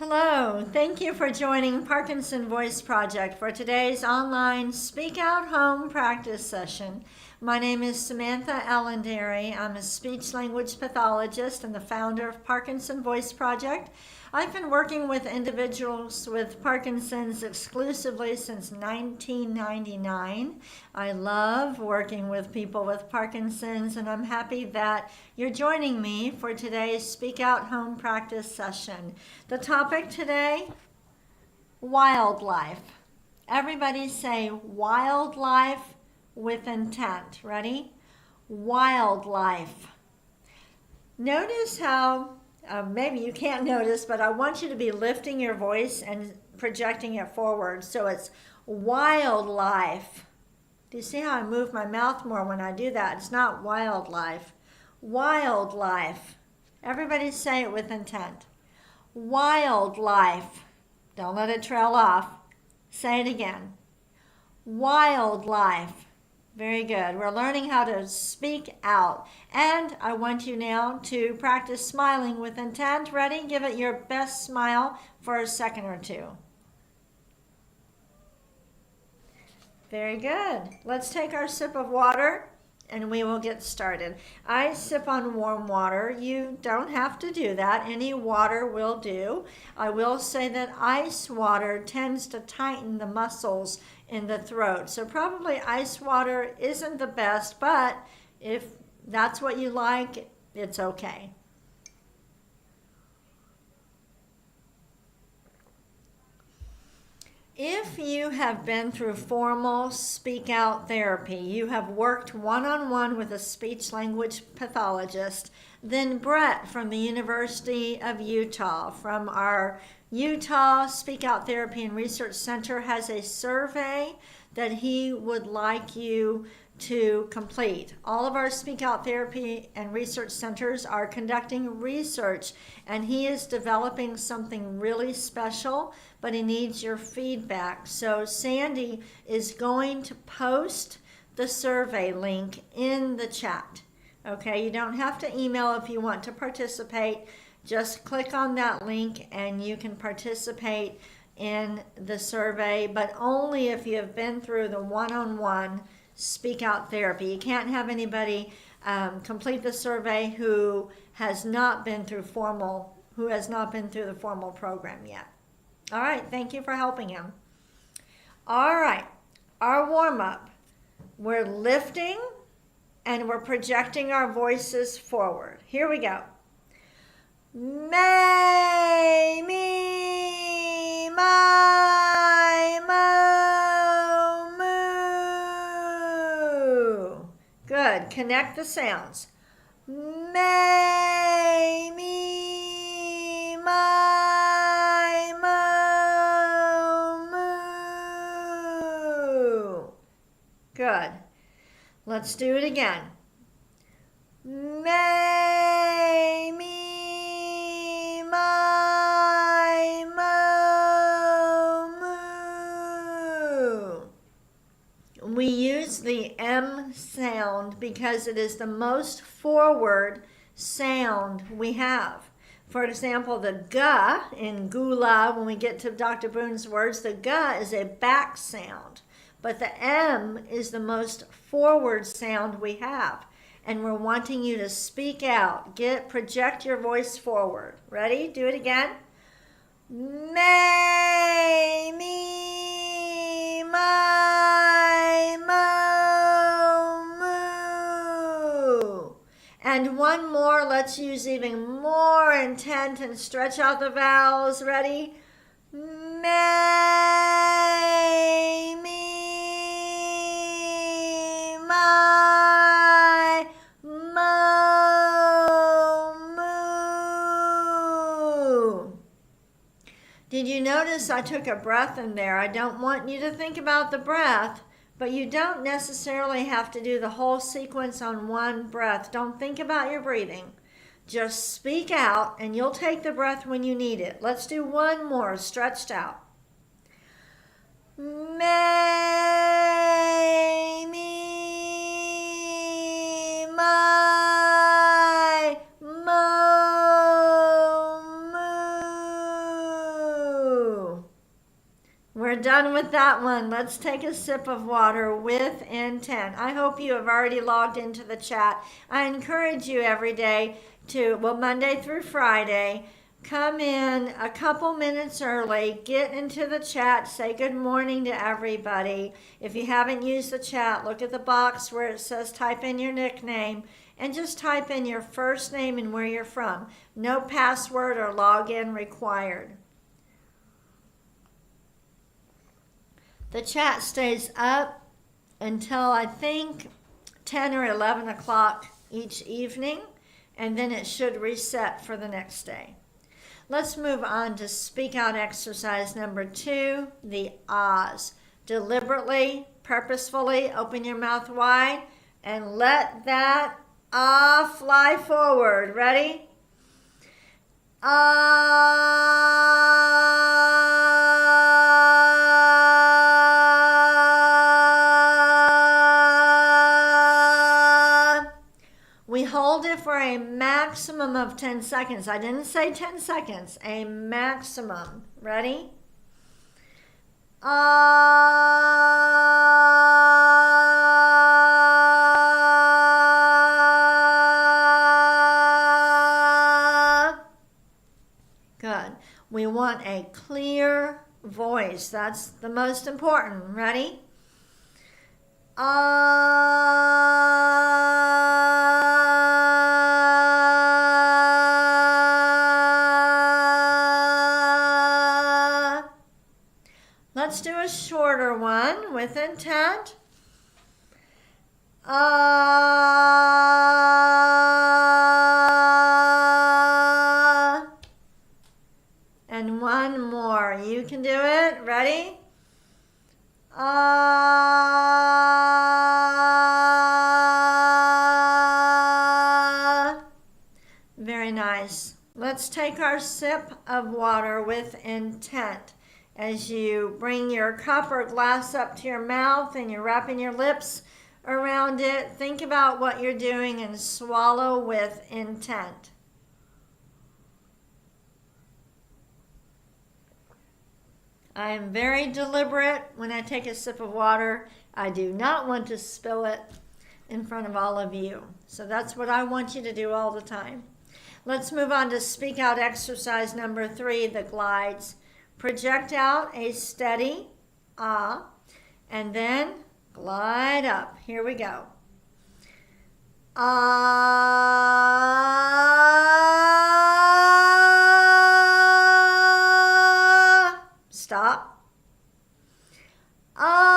Hello, thank you for joining Parkinson Voice Project for today's online Speak Out Home practice session. My name is Samantha Allendary. I'm a speech language pathologist and the founder of Parkinson Voice Project. I've been working with individuals with Parkinson's exclusively since 1999. I love working with people with Parkinson's, and I'm happy that you're joining me for today's Speak Out Home practice session. The topic today, wildlife. Everybody say wildlife with intent. Ready? Wildlife. Notice how maybe you can't notice, but I want you to be lifting your voice and projecting it forward. So it's wildlife. Do you see how I move my mouth more when I do that? It's not wildlife. Wildlife. Everybody say it with intent. Wildlife. Don't let it trail off. Say it again. Wildlife. Very good. We're learning how to speak out. And I want you now to practice smiling with intent. Ready? Give it your best smile for a second or two. Very good. Let's take our sip of water and we will get started. I sip on warm water. You don't have to do that. Any water will do. I will say that ice water tends to tighten the muscles in the throat. So probably ice water isn't the best, but if that's what you like, it's okay. If you have been through formal speak out therapy, you have worked one-on-one with a speech language pathologist, then Brett from the University of Utah, from our Utah Speak Out Therapy and Research Center, has a survey that he would like you to complete. All of our Speak Out Therapy and Research Centers are conducting research, and he is developing something really special, but he needs your feedback. So Sandy is going to post the survey link in the chat. Okay, you don't have to email if you want to participate. Just click on that link and you can participate in the survey, but only if you have been through the one-on-one speak out therapy. You can't have anybody complete the survey who has not been through the formal program yet. All right, thank you for helping him. All right, our warm-up. We're lifting and we're projecting our voices forward. Here we go. May, me, my, mo, moo. Good. Connect the sounds. May, me, my, mo, moo. Good. Let's do it again. May, me, my, mo, moo. We use the M sound because it is the most forward sound we have. For example, the G in gula, when we get to Dr. Boone's words, the G is a back sound, but the M is the most forward sound we have. And we're wanting you to speak out. Project your voice forward. Ready? Do it again. May, me, my, mo, moo. And one more. Let's use even more intent and stretch out the vowels. Ready? May, me, my, mo, moo. Did you notice I took a breath in there? I don't want you to think about the breath, but you don't necessarily have to do the whole sequence on one breath. Don't think about your breathing. Just speak out and you'll take the breath when you need it. Let's do one more stretched out. May, me, my, mo, moo. done with that one. Let's take a sip of water with intent. I hope you have already logged into the chat. I encourage you every day to, well, Monday through Friday, come in a couple minutes early, get into the chat, say good morning to everybody. If you haven't used the chat, look at the box where it says type in your nickname and just type in your first name and where you're from. No password or login required. The chat stays up until I think 10 or 11 o'clock each evening, and then it should reset for the next day. Let's move on to speak out exercise number 2, the ahs. Deliberately, purposefully open your mouth wide and let that ah fly forward. Ready? Ah. We hold it for a maximum of 10 seconds. I didn't say 10 seconds, a maximum. Ready? Good. We want a clear voice. That's the most important. Ready? Let's do a shorter one with intent. And one more. You can do it. Ready? Very nice. Let's take our sip of water with intent. As you bring your cup or glass up to your mouth and you're wrapping your lips around it, think about what you're doing and swallow with intent. I am very deliberate when I take a sip of water. I do not want to spill it in front of all of you. So that's what I want you to do all the time. Let's move on to speak out exercise number 3, the glides. Project out a steady ah, and then glide up. Here we go. Ah. Stop. Ah.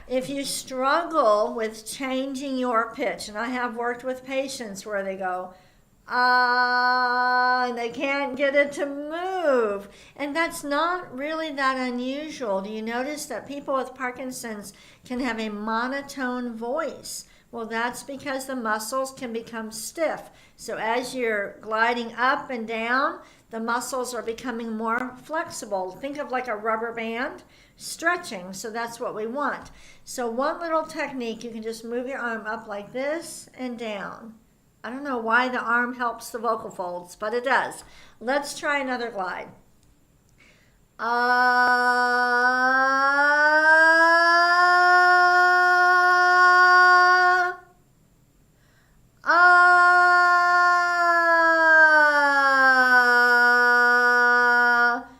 If you struggle with changing your pitch, and I have worked with patients where they go, and they can't get it to move. And that's not really that unusual. Do you notice that people with Parkinson's can have a monotone voice? Well, that's because the muscles can become stiff. So as you're gliding up and down, the muscles are becoming more flexible. Think of like a rubber band stretching. So that's what we want. So one little technique, you can just move your arm up like this and down. I don't know why the arm helps the vocal folds, but it does. Let's try another glide.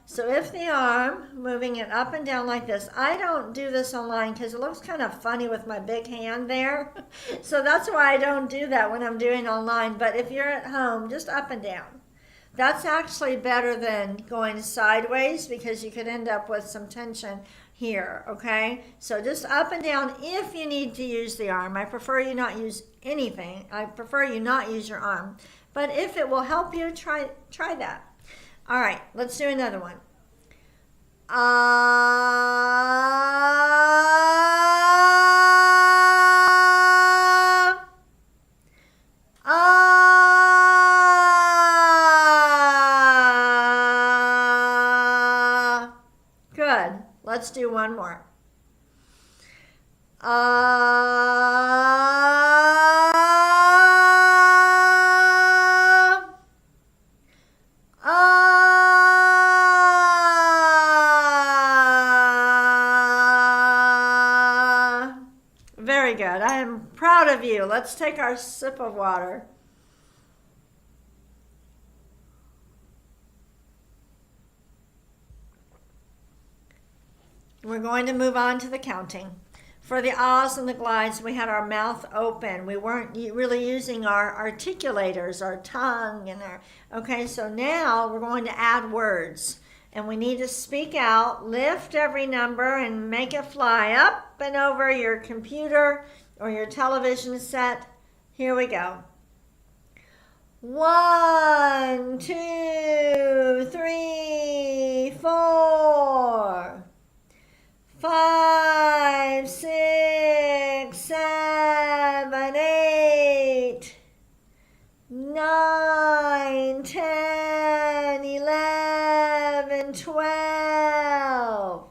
So if the arm, moving it up and down like this, I don't do this online because it looks kind of funny with my big hand there. So that's why I don't do that when I'm doing online. But if you're at home, just up and down. That's actually better than going sideways because you could end up with some tension here, okay? So just up and down if you need to use the arm. I prefer you not use anything. I prefer you not use your arm. But if it will help you, try that. All right, let's do another one. Good. Let's do one more. Very good. I am proud of you. Let's take our sip of water. We're going to move on to the counting. For the ahs and the glides, we had our mouth open. We weren't really using our articulators, our tongue, and our, okay, so now we're going to add words. And we need to speak out, lift every number, and make it fly up and over your computer or your television set. Here we go. 1, 2, 3, 4. 5, 6, 7, 8, 9, 10, 11, 12,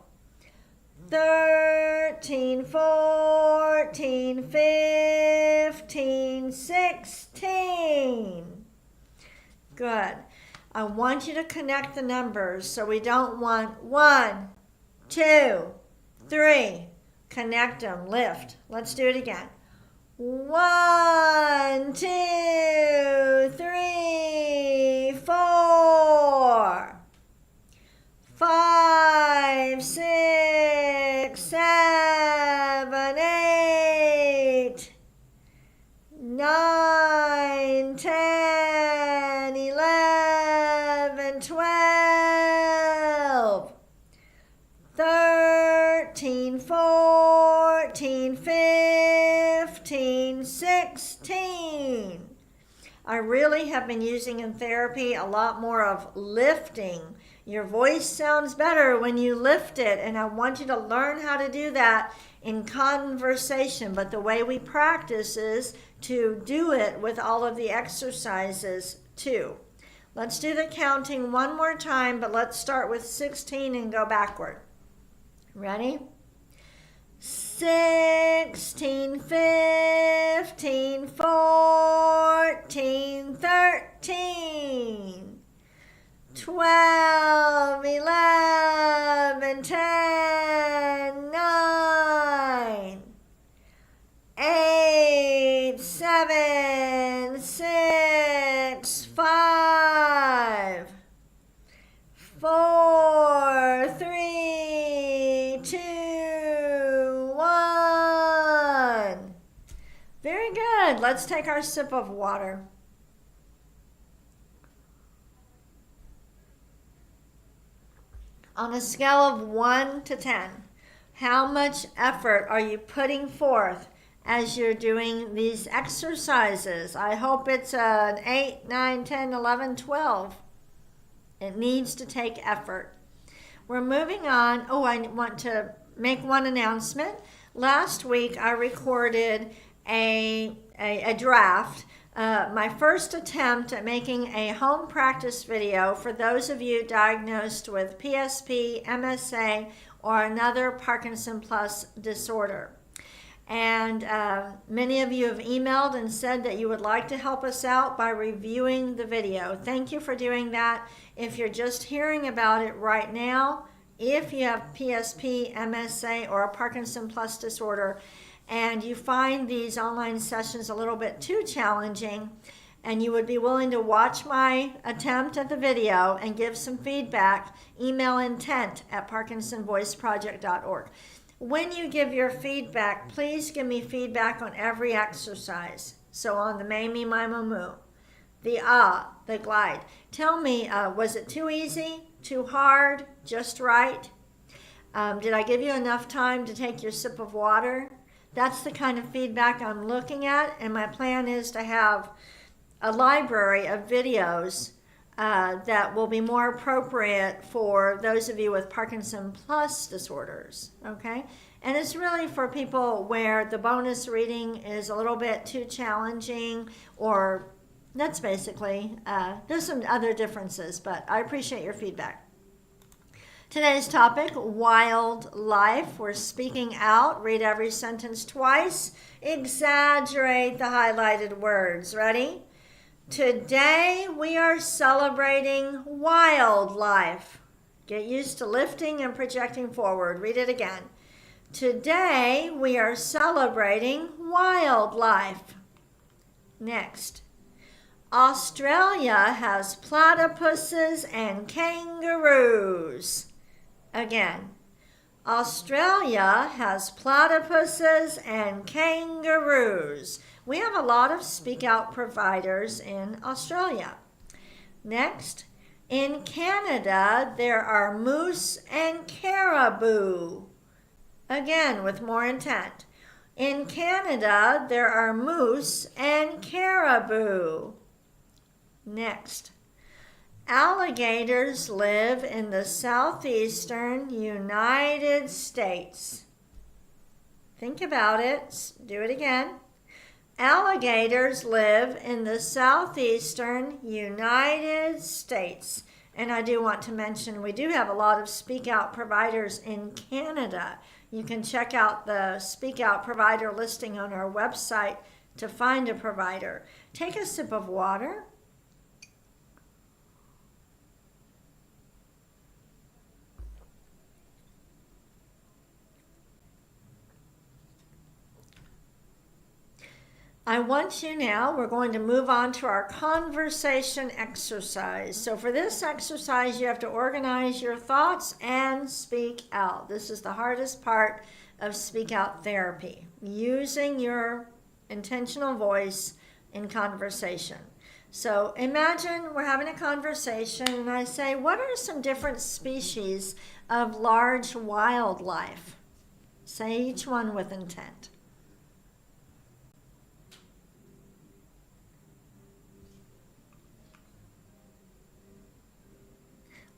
13, 14, 15, 16. Good. I want you to connect the numbers, so we don't want 1, 2, 3. Connect them. Lift. Let's do it again. 1, 2, 3, 4. 5, 6, 7, 8. 9, 10, 11, 12. 13, 14, 15, 16. I really have been using in therapy a lot more of lifting. Your voice sounds better when you lift it, and I want you to learn how to do that in conversation. But the way we practice is to do it with all of the exercises too. Let's do the counting one more time, but let's start with 16 and go backward. Ready? 16, 15, 14, 13, 12, 11, 10, 9, 8, 7, 6, 5, 4, 3, 2, 1. Very good. Let's take our sip of water. On a scale of 1 to 10, how much effort are you putting forth as you're doing these exercises? I hope it's an 8, 9, 10, 11, 12. It needs to take effort. We're moving on. Oh, I want to make one announcement. Last week I recorded a draft, my first attempt at making a home practice video for those of you diagnosed with PSP, MSA, or another Parkinson plus disorder. And many of you have emailed and said that you would like to help us out by reviewing the video. Thank you for doing that. If you're just hearing about it right now, if you have PSP, MSA, or a Parkinson plus disorder, and you find these online sessions a little bit too challenging, and you would be willing to watch my attempt at the video and give some feedback, email intent@parkinsonvoiceproject.org. When you give your feedback, please give me feedback on every exercise. So on the me, me, my, mo, moo, the the glide. Tell me, was it too easy, too hard, just right? Did I give you enough time to take your sip of water? That's the kind of feedback I'm looking at, and my plan is to have a library of videos that will be more appropriate for those of you with Parkinson plus disorders, okay? And it's really for people where the bonus reading is a little bit too challenging, or that's basically, there's some other differences, but I appreciate your feedback. Today's topic, wildlife. We're speaking out. Read every sentence twice. Exaggerate the highlighted words. Ready? Today we are celebrating wildlife. Get used to lifting and projecting forward. Read it again. Today we are celebrating wildlife. Next. Australia has platypuses and kangaroos. Again. Australia has platypuses and kangaroos. We have a lot of speak out providers in Australia. Next, in Canada, there are moose and caribou. Again, with more intent. In Canada, there are moose and caribou. Next, alligators live in the southeastern United States. Think about it. Do it again. Alligators live in the southeastern United States. And I do want to mention we do have a lot of speak out providers in Canada. You can check out the speak out provider listing on our website to find a provider. Take a sip of water. I want you now, we're going to move on to our conversation exercise. So for this exercise, you have to organize your thoughts and speak out. This is the hardest part of speak out therapy, using your intentional voice in conversation. So imagine we're having a conversation and I say, what are some different species of large wildlife? Say each one with intent.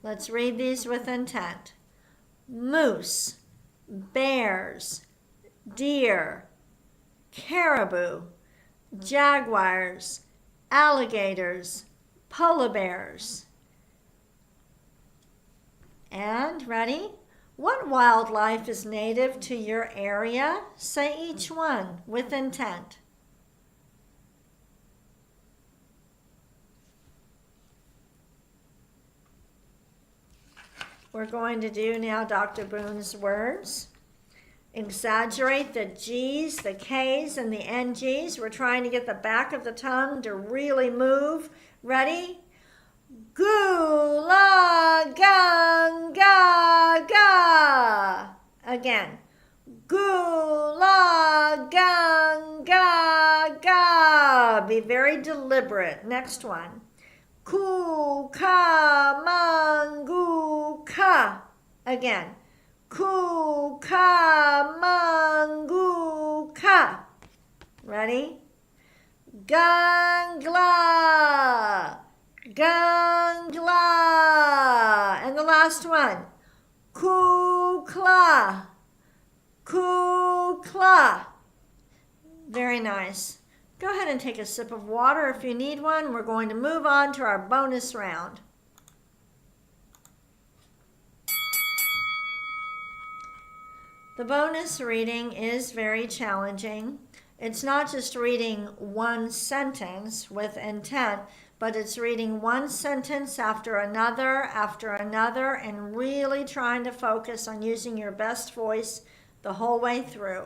Let's read these with intent. Moose, bears, deer, caribou, jaguars, alligators, polar bears. And, ready? What wildlife is native to your area? Say each one with intent. We're going to do now Dr. Boone's words. Exaggerate the G's, the K's, and the NG's. We're trying to get the back of the tongue to really move. Ready? Gula gung ga ga. Again. Gula gung ga ga. Be very deliberate. Next one. Ku ka mangu ka. Again. Ku ka mangu ka. Ready? Gangla. Gangla. And the last one. Kukla. Kukla. Very nice. Go ahead and take a sip of water if you need one. We're going to move on to our bonus round. The bonus reading is very challenging. It's not just reading one sentence with intent, but it's reading one sentence after another, and really trying to focus on using your best voice the whole way through.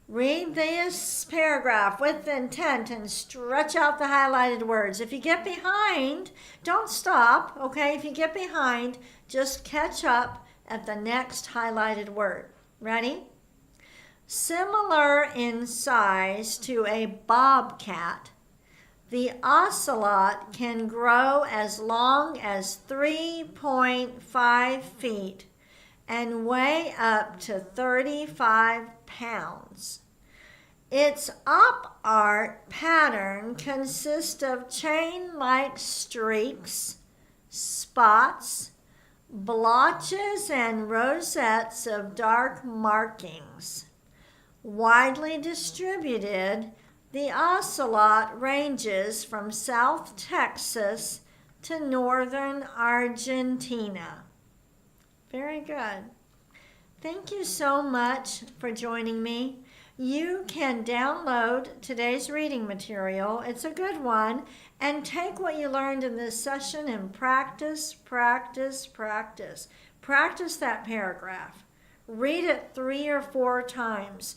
Read this paragraph with intent and stretch out the highlighted words. If you get behind, don't stop, okay? If you get behind, just catch up at the next highlighted word. Ready? Similar in size to a bobcat, the ocelot can grow as long as 3.5 feet and weigh up to 35 pounds. Its op art pattern consists of chain-like streaks, spots, blotches, and rosettes of dark markings. Widely distributed, the ocelot ranges from South Texas to northern Argentina. Very good. Thank you so much for joining me. You can download today's reading material. It's a good one. And take what you learned in this session and practice, practice, practice. Practice that paragraph. Read it 3 or 4 times.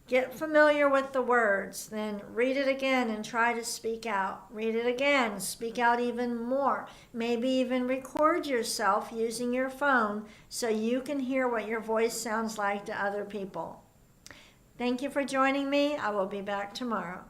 Get familiar with the words, then read it again and try to speak out. Read it again, speak out even more. Maybe even record yourself using your phone so you can hear what your voice sounds like to other people. Thank you for joining me. I will be back tomorrow.